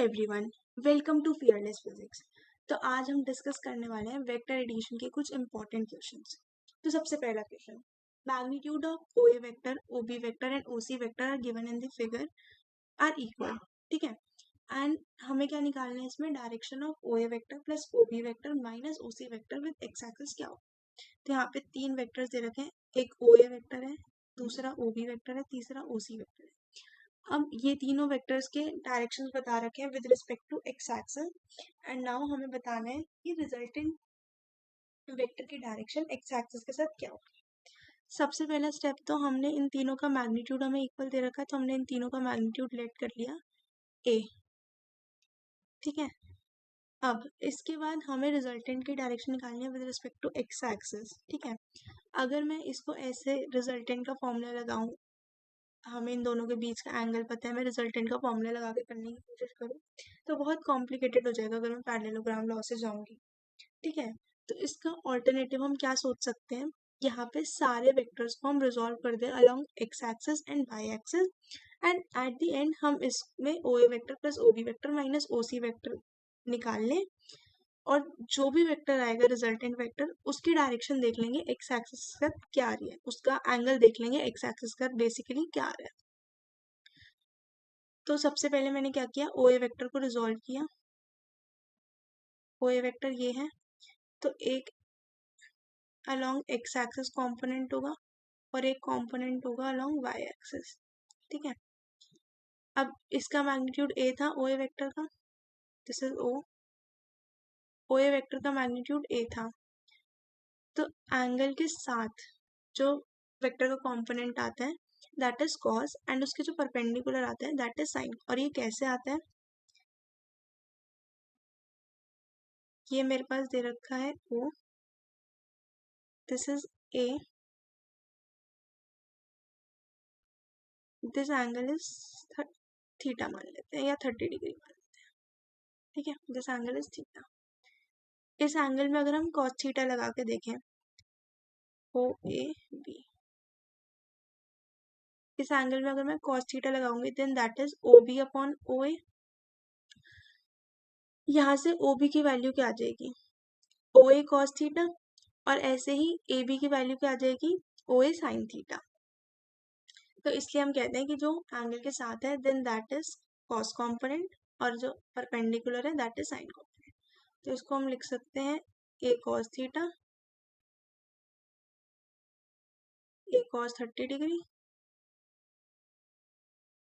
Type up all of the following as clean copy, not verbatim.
Everyone, welcome to fearless physics. तो आज हम डिस्कस करने वाले हैं वेक्टर एडिशन के कुछ इंपॉर्टेंट क्वेश्चंस। तो सबसे पहला question, magnitude of OA vector, OB vector and OC vector are given in the figure are equal. ठीक है, एंड हमें क्या निकालना है इसमें, direction of OA vector plus OB vector minus OC vector with X axis क्या हो। तो यहाँ पे तीन वेक्टर्स दे रखे हैं, एक ओए वेक्टर है, दूसरा ओबी वेक्टर है, तीसरा ओसी वेक्टर है। अब ये तीनों वेक्टर्स के डायरेक्शंस बता रखे हैं with respect to X axis, and now हमें बताना है कि रिजल्टेंट वेक्टर की डायरेक्शन एक्स एक्सिस के साथ क्या होगी। सबसे पहला स्टेप तो हमने इन तीनों का मैग्नीट्यूड हमें इक्वल दे रखा है, तो हमने इन तीनों का मैग्नीट्यूड लेट कर लिया ए। ठीक है, अब इसके बाद हमें रिजल्टेंट की डायरेक्शन निकालनी है with respect to X axis. ठीक है, अगर मैं इसको ऐसे रिजल्टेंट का फॉर्मूला लगाऊं, हमें इन दोनों के बीच का एंगल पता है, मैं रिजल्टेंट का फॉर्मूला लगा के करने की कोशिश करूँ तो बहुत कॉम्प्लिकेटेड हो जाएगा अगर मैं पैरेललोग्राम लॉ से जाऊंगी। ठीक है, तो इसका ऑल्टरनेटिव हम क्या सोच सकते हैं, यहाँ पे सारे वेक्टर्स को हम रिजॉल्व कर दें along X axis and Y axis, and at the end हम इसमें O A vector plus O B vector minus O C vector निकाल लें, और जो भी वेक्टर आएगा रिजल्टेंट वेक्टर उसकी डायरेक्शन देख लेंगे एक्स एक्सिस का क्या आ रही है, उसका एंगल देख लेंगे एक्स एक्सिस का बेसिकली क्या आ रहा है। तो सबसे पहले मैंने क्या किया, ओ ए वेक्टर को रिजॉल्व किया। ओ ए वेक्टर ये है, तो एक अलोंग एक्स एक्सिस कॉम्पोनेंट होगा और एक कॉम्पोनेंट होगा अलोंग वाई एक्सिस। ठीक है, अब इसका मैग्नीट्यूड ए था ओ ए वेक्टर का, this is O A vector का मैग्नीट्यूड ए था। तो एंगल के साथ जो वेक्टर का कॉम्पोनेंट आता है दैट इज कॉस, एंड उसके जो परपेंडिकुलर आता है दैट इज साइन। और ये कैसे आता है, ये मेरे पास दे रखा है O, this is A, this angle is theta मान लेते हैं या 30 डिग्री मान लेते हैं। ठीक है, दिस एंगल इज थीटा। इस एंगल में अगर हम cos थीटा लगा के देखें, ओ ए बी, इस एंगल में अगर मैं cos थीटा लगाऊंगी then that is O B upon O A. यहाँ से ओ बी की वैल्यू क्या आ जाएगी, ओ ए कॉस थीटा, और ऐसे ही ए बी की वैल्यू क्या आ जाएगी, ओ ए साइन थीटा। तो इसलिए हम कहते हैं कि जो एंगल के साथ है then that is cos component, और जो परपेंडिकुलर है दैट इज साइन कॉम्पोनेंट। तो इसको हम लिख सकते हैं ए कॉस थीटा, ए कॉस 30 डिग्री,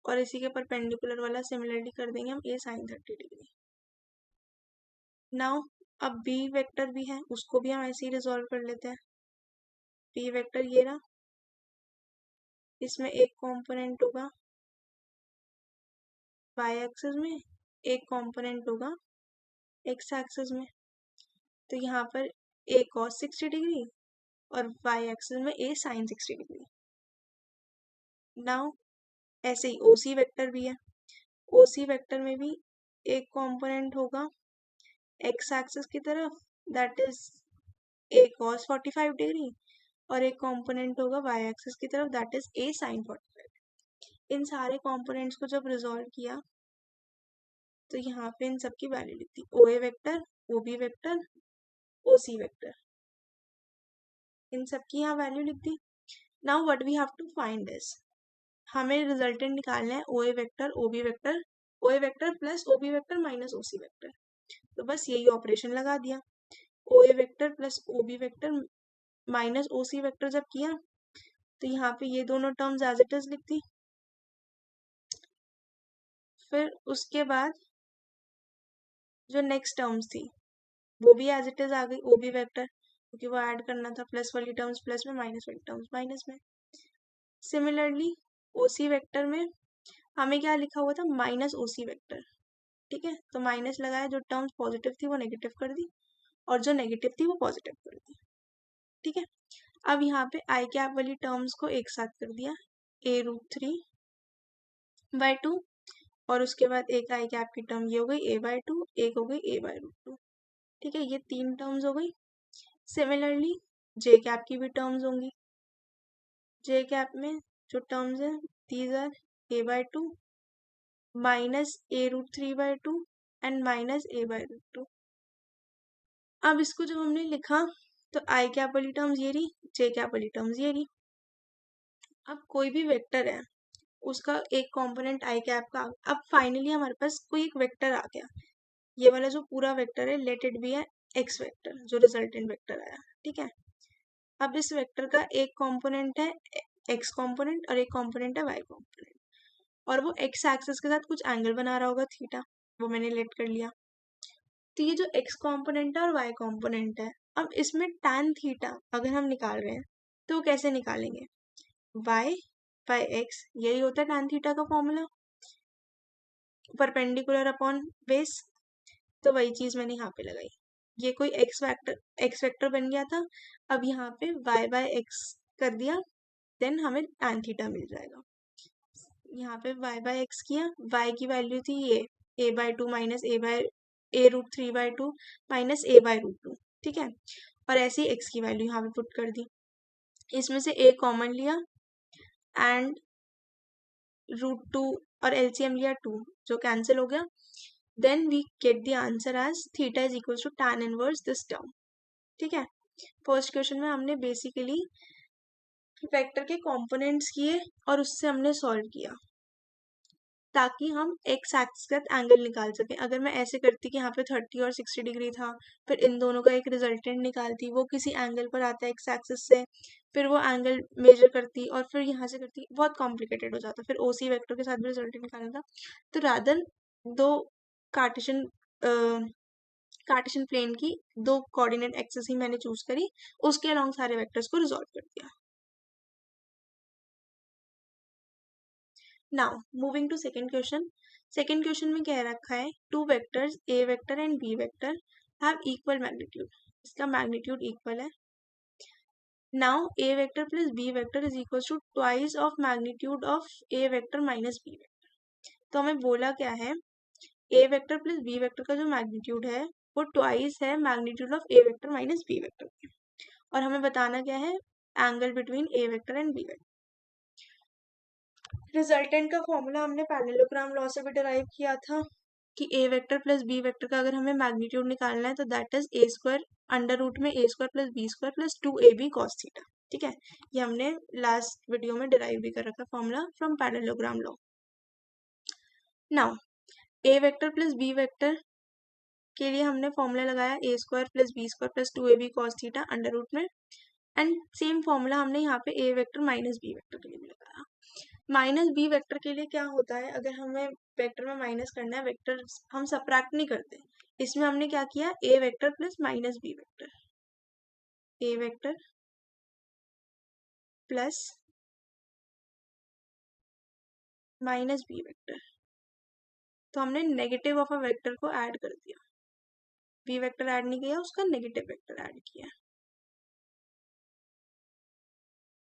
और इसी के परपेंडिकुलर वाला सिमिलरली कर देंगे हम ए साइन 30 डिग्री। नाउ अब बी वेक्टर भी है, उसको भी हम ऐसे ही रिजॉल्व कर लेते हैं। बी वेक्टर ये रहा, इसमें एक कंपोनेंट होगा वाई एक्सिस में, एक कंपोनेंट होगा एक्स एक्सिस में। तो यहाँ पर ए कॉस 60 डिग्री और वाई एक्सिस में ए साइन 60 डिग्री। नाउ ऐसे ही ओसी वेक्टर भी है, ओसी वेक्टर में भी एक कंपोनेंट होगा एक्स एक्सिस की तरफ that is A cos 45 degree, और एक कंपोनेंट होगा वाई एक्सिस की तरफ दैट इज ए साइन 45। इन सारे कंपोनेंट्स को जब रिजॉल्व किया तो यहाँ पे इन सब की वैल्यू लिखती, O A vector, O B vector, O C vector, इन सब की यहाँ वैल्यू लिख दी। Now what we have to find is, हमें रिजल्टेंट निकालना है O A vector, O B vector, O A vector plus O B vector minus O C vector. तो बस यही ऑपरेशन लगा दिया, O A vector plus O B vector minus O C vector जब किया तो यहाँ पे ये दोनों टर्म्स एज इट इज लिख दी। फिर उसके बाद जो नेक्स्ट टर्म्स थी वो भी एज इट इज आ गई, ओ बी वेक्टर, क्योंकि वो ऐड करना था, प्लस वाली टर्म्स प्लस में, माइनस वाली टर्म्स माइनस में। सिमिलरली ओ सी वेक्टर में हमें क्या लिखा हुआ था, माइनस ओ सी वेक्टर। ठीक है, तो माइनस लगाया, जो टर्म्स पॉजिटिव थी वो नेगेटिव कर दी, और जो नेगेटिव थी वो पॉजिटिव कर दी। ठीक है, अब यहाँ पे आई कैप वाली टर्म्स को एक साथ कर दिया, ए रूट 3/2, और उसके बाद एक आई कैप की टर्म ये हो गई a/2, एक हो गई a/√2। ठीक है, ये तीन टर्म्स हो गई। सिमिलरली जे कैप की भी टर्म्स होंगी, जे कैप में जो टर्म्स है these are a/2, -a√3/2 and -a/√2। अब इसको जब हमने लिखा तो आई कैप वाली टर्म्स ये रही, जे कैप वाली टर्म्स ये रही। अब कोई भी वेक्टर है उसका एक कंपोनेंट आई कैप का, अब फाइनली हमारे पास कोई एक वेक्टर आ गया, ये वाला जो पूरा वेक्टर है लेट इट बी है एक्स वेक्टर, जो रिजल्टेंट वेक्टर आया, ठीक है। अब इस वेक्टर का एक कंपोनेंट है एक्स कंपोनेंट और एक कंपोनेंट है वाई कंपोनेंट, और वो एक्स एक्सिस के साथ कुछ एंगल बना रहा होगा थीटा, वो मैंने लेट कर लिया। तो ये जो एक्स कंपोनेंट है और वाई कंपोनेंट है, अब इसमें tan थीटा अगर हम निकाल रहे हैं तो कैसे निकालेंगे, y बाय एक्स, यही होता है tan थीटा का फॉर्मूला, परपेंडिकुलर अपॉन बेस। तो वही चीज मैंने यहाँ पे लगाई, ये कोई एक्स वेक्टर बन गया था, अब यहाँ पे y बाय एक्स कर दिया, देन हमें tan थीटा मिल जाएगा। यहाँ पे y बाय एक्स किया, y की वैल्यू थी ये a/2 minus a√3/2 minus a/√2, ठीक है। और ऐसे ही x की वैल्यू यहाँ पे पुट कर दी, इसमें से a कॉमन लिया एंड √2 और एलसीएम लिया 2, जो कैंसिल हो गया। Then we get the answer as theta is equal to tan inverse this term, ठीक है। फर्स्ट क्वेश्चन में हमने बेसिकली वेक्टर के कंपोनेंट्स किए और उससे हमने सॉल्व किया ताकि हम एक्स एक्सिस का एंगल निकाल सकें। अगर मैं ऐसे करती कि यहाँ पे 30 और 60 डिग्री था, फिर इन दोनों का एक रिजल्टेंट निकालती, वो किसी एंगल पर आता है एक्स एक्सिस से, फिर वो एंगल मेजर करती और फिर यहाँ से करती, बहुत कॉम्प्लिकेटेड हो जाता, फिर ओसी वेक्टर के साथ भी रिजल्टेंट निकालना था। तो रादर दो कार्टेशियन कार्टेशियन प्लेन की दो कोऑर्डिनेट एक्सिस ही मैंने चूज करी, उसके अलोंग सारे वेक्टर्स को रिजॉल्व कर दिया। Now moving to second question. Second question में क्या रखा है, two vectors A vector and B vector have equal magnitude, इसका मैग्नीट्यूड इक्वल है। Now A vector plus B vector is equal to twice of magnitude of A vector minus B vector. तो हमें बोला क्या है, A vector plus B vector का जो magnitude है वो ट्वाइस है magnitude of A vector minus B vector, और हमें बताना क्या है, angle between A vector and B vector. Resultant का फॉर्मूला हमने पैरेललोग्राम लॉ से भी डिराइव किया था कि A vector plus B vector का अगर हमें मैग्नीट्यूड निकालना है तो that is a square under root में A square plus B square plus 2ab cos theta, ठीक है। ये हमने लास्ट वीडियो में डिराइव भी कर रखा formula from parallelogram law. Now A vector plus B vector के लिए हमने फॉर्मूला लगाया A square plus B square plus 2ab cos theta under root में, एंड सेम फॉर्मूला हमने यहाँ पे A vector minus B vector के लिए भी लगाया। माइनस बी वेक्टर के लिए क्या होता है, अगर हमें वेक्टर में माइनस करना है, वेक्टर हम सबट्रैक्ट नहीं करते, इसमें हमने क्या किया, A vector plus minus B vector, A vector plus minus B vector, तो हमने नेगेटिव ऑफ अ वेक्टर को ऐड कर दिया, बी वेक्टर ऐड नहीं किया, उसका नेगेटिव वेक्टर ऐड किया,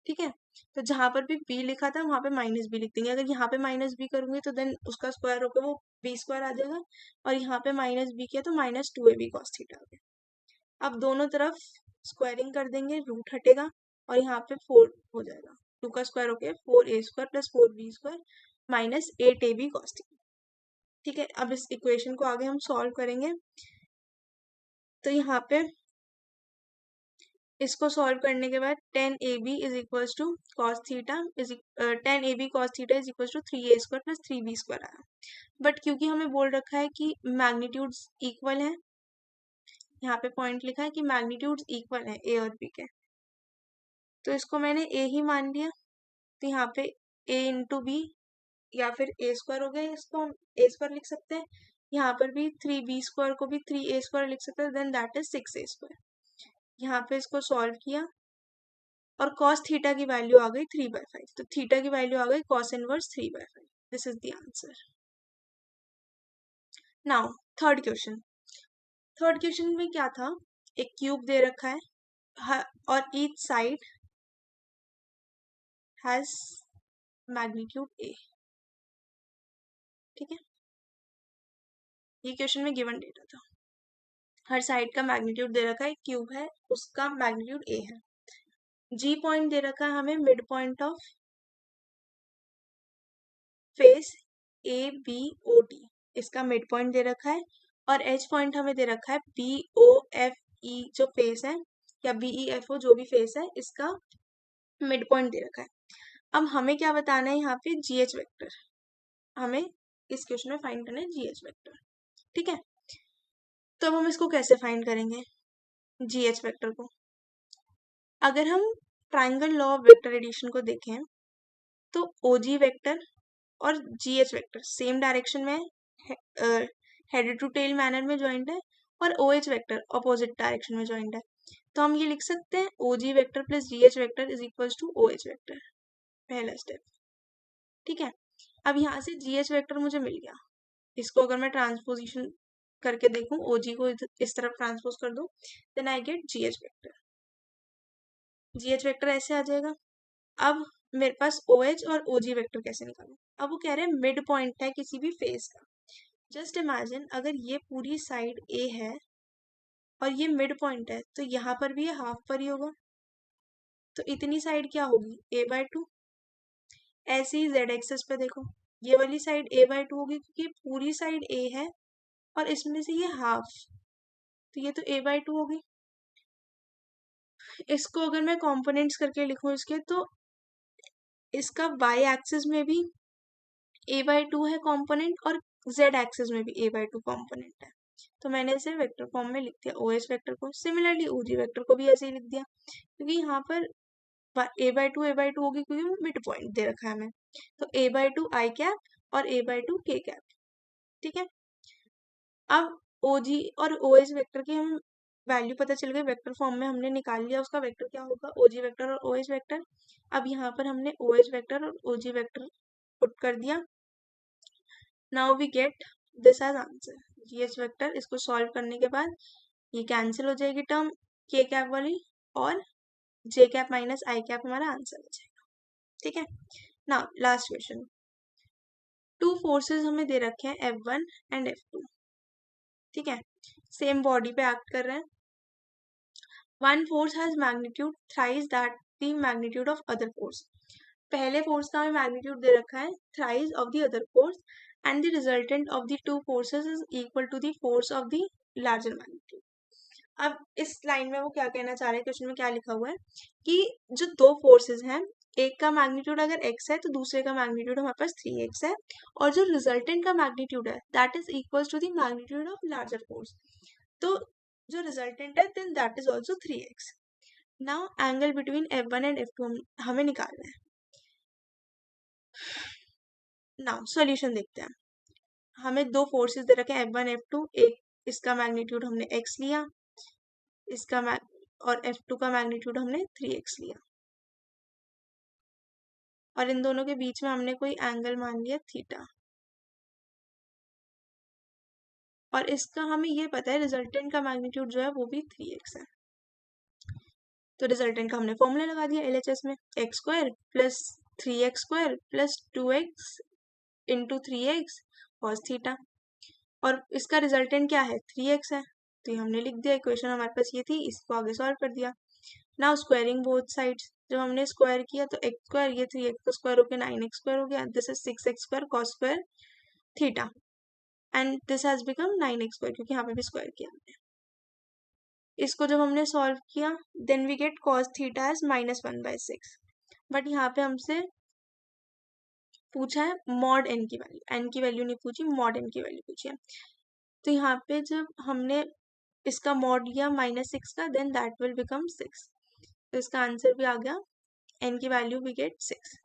ठीक है। तो जहां पर भी b लिखा था वहां पे माइनस बी लिख देंगे, अगर यहाँ पे माइनस बी करूंगी तो देन उसका स्क्वायर होकर वो बी स्क्वायर आ जाएगा, और यहाँ पे माइनस बी किया तो माइनस 2ab cos थीटा आ गया। अब दोनों तरफ स्क्वायरिंग कर देंगे, रूट हटेगा और यहाँ पे 4 हो जाएगा, 2 का स्क्वायर होके 4a square plus 4b square minus 8ab cos theta, ठीक है। अब इस इक्वेशन को आगे हम सॉल्व करेंगे, तो यहाँ पे इसको सॉल्व करने के बाद 10ab is equals to cos theta is 10ab cos theta is equals to 3a square plus 3b square आया। बट क्योंकि हमें बोल रखा है कि मैग्नीट्यूड्स इक्वल है, यहाँ पे पॉइंट लिखा है कि मैग्नीट्यूड्स इक्वल है ए और बी के, तो इसको मैंने ए ही मान लिया, तो यहाँ पे a इंटू बी या फिर ए स्क्वायर हो गया, इसको हम ए स्क्वायर लिख सकते हैं, यहाँ पर भी 3b स्क्वायर को भी 3a स्क्वायर लिख सकते हैं, then that is 6a square. यहाँ पे इसको सॉल्व किया और cos थीटा की वैल्यू आ गई 3/5, तो थीटा की वैल्यू आ गई cos inverse 3/5, this is the answer. Now third question, third question में क्या था, एक क्यूब दे रखा है और ईच साइड हैज मैग्नीट्यूड ए, ठीक है। ये क्वेश्चन में गिवन डेटा था, हर साइड का मैग्नीट्यूड दे रखा है, क्यूब है उसका मैग्नीट्यूड ए है, जी पॉइंट दे रखा है हमें mid point of face A B O D, इसका मिड पॉइंट दे रखा है, और एच पॉइंट हमें दे रखा है बी ओ एफ ई जो फेस है, या बी ई एफ ओ जो भी फेस है, इसका मिड पॉइंट दे रखा है। अब हमें क्या बताना है यहाँ पे, जी एच वेक्टर, हमें इस क्वेश्चन में फाइंड करना है जी एच वेक्टर, ठीक है। तो अब हम इसको कैसे फाइंड करेंगे जी एच वेक्टर को? अगर हम triangle law of vector addition को देखें तो ओ जी वेक्टर और G H vector same direction में हेड टू टेल मैनर में ज्वाइंट है, और O H vector opposite direction में ज्वाइंट है। तो हम ये लिख सकते हैं O G vector plus G H vector is equal to O H vector, पहला स्टेप, ठीक है। अब यहाँ से जी एच वेक्टर मुझे मिल गया, इसको अगर मैं ट्रांसपोजिशन करके देखूं, ओ जी को इस तरफ ट्रांसपोज कर दूं, then I get G H vector. G H vector ऐसे आ जाएगा। अब मेरे पास ओ एच और ओ जी वेक्टर कैसे निकालूं? अब वो कह रहे हैं मिड पॉइंट है किसी भी फेस का। जस्ट इमेजिन अगर ये पूरी साइड ए है और ये मिड पॉइंट है, तो यहाँ पर भी ये हाफ पर ही होगा, तो इतनी साइड क्या होगी, a/2। ऐसे ही जेड एक्सेस पे देखो, ये वाली साइड a/2 होगी क्योंकि पूरी साइड a है और इसमें से ये हाफ, तो ये तो a/2 होगी। इसको अगर मैं कंपोनेंट्स करके लिखूं इसके, तो इसका y एक्सिस में भी a/2 है कंपोनेंट, और z एक्सिस में भी a/2 कंपोनेंट है। तो मैंने इसे वेक्टर फॉर्म में लिख दिया ओ एच वेक्टर को। सिमिलरली ओ जी वेक्टर को भी ऐसे ही लिख दिया, क्योंकि यहाँ पर a/2 होगी क्योंकि मिड पॉइंट दे रखा है हमें, तो a/2 आई कैप और a/2 k कैप, ठीक है। अब ओ जी और ओ एच वेक्टर की हम वैल्यू पता चल गई, वेक्टर फॉर्म में हमने निकाल लिया उसका वेक्टर क्या होगा, ओ जी वेक्टर और ओ एच वेक्टर। अब यहाँ पर हमने ओ एच वेक्टर और ओ जी वेक्टर पुट कर दिया। Now we get this as answer, G H vector. इसको सॉल्व करने के बाद ये कैंसिल हो जाएगी टर्म के कैप वाली, और जे कैप माइनस आई कैप हमारा आंसर हो जाएगा, ठीक है। Now last question, two forces हमें दे रखे हैं F1 एंड F2, ठीक है, सेम बॉडी पे एक्ट कर रहे हैं। One force has magnitude thrice that the magnitude of other force, पहले फोर्स का हमें मैग्नीट्यूड दे रखा है thrice of the other force, and the resultant of the two forces is equal to the force of the larger magnitude. अब इस line में वो क्या कहना चाह रहे हैं, क्वेश्चन में क्या लिखा हुआ है कि जो दो फोर्सेस हैं, एक का मैग्नीट्यूड अगर x है तो दूसरे का मैग्नीट्यूड हमारे पास 3x है, और जो रिजल्टेंट का मैग्नीट्यूड है that is equal to the magnitude of larger force, तो जो रिजल्टेंट है then that is also 3x। Now angle between F1 and F2 हमें निकालना है। नाउ सॉल्यूशन देखते हैं। हमें दो फोर्सेस दे रखे हैं F1 F2, एक इसका मैग्नीट्यूड हमने x लिया, इसका और F2 का मैग्नीट्यूड हमने 3x लिया, और इन दोनों के बीच में हमने कोई एंगल मान लिया थीटा, और इसका हमें ये पता है रिजल्टेंट का मैग्नीट्यूड जो है वो भी 3x है। तो रिजल्टेंट का हमने फॉर्मूला लगा दिया LHS में, x square plus 3x square plus 2x into 3x cos theta, और इसका रिजल्टेंट क्या है 3x है, तो ये हमने लिख दिया, इक्वेशन हमारे पास ये थी, इसको आगे सॉल्व कर दिया। नाउ स्क्वायरिंग बोथ साइड्स, जब हमने स्क्वायर किया तो x स्क्वायर, ये 3x का स्क्वायर हो गया 9x स्क्वायर हो गया, this is 6x square cos square theta, and this has become 9x square, क्योंकि यहाँ पे भी स्क्वायर किया हमने। इसको जब हमने सॉल्व किया then we get cos theta as -1/6, but यहाँ पे हमसे पूछा है मॉड एन की वैल्यू नहीं पूछी, मॉड एन की वैल्यू पूछी है। तो यहाँ पे जब हमने इसका मॉड लिया -6 का, देन दैट विल बिकम 6, तो इसका आंसर भी आ गया, एन की वैल्यू वी गेट 6।